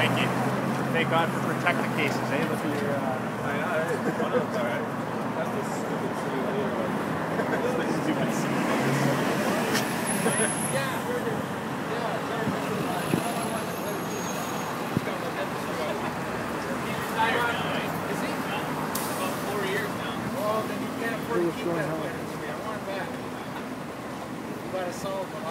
Thank you. Thank God for protecting cases, eh? Look at your, I know, one of them's alright. That's the stupid city leader. this is too much. Is he? About 4 years now. Well, then you can't afford to keep that. I want him back. You gotta solve the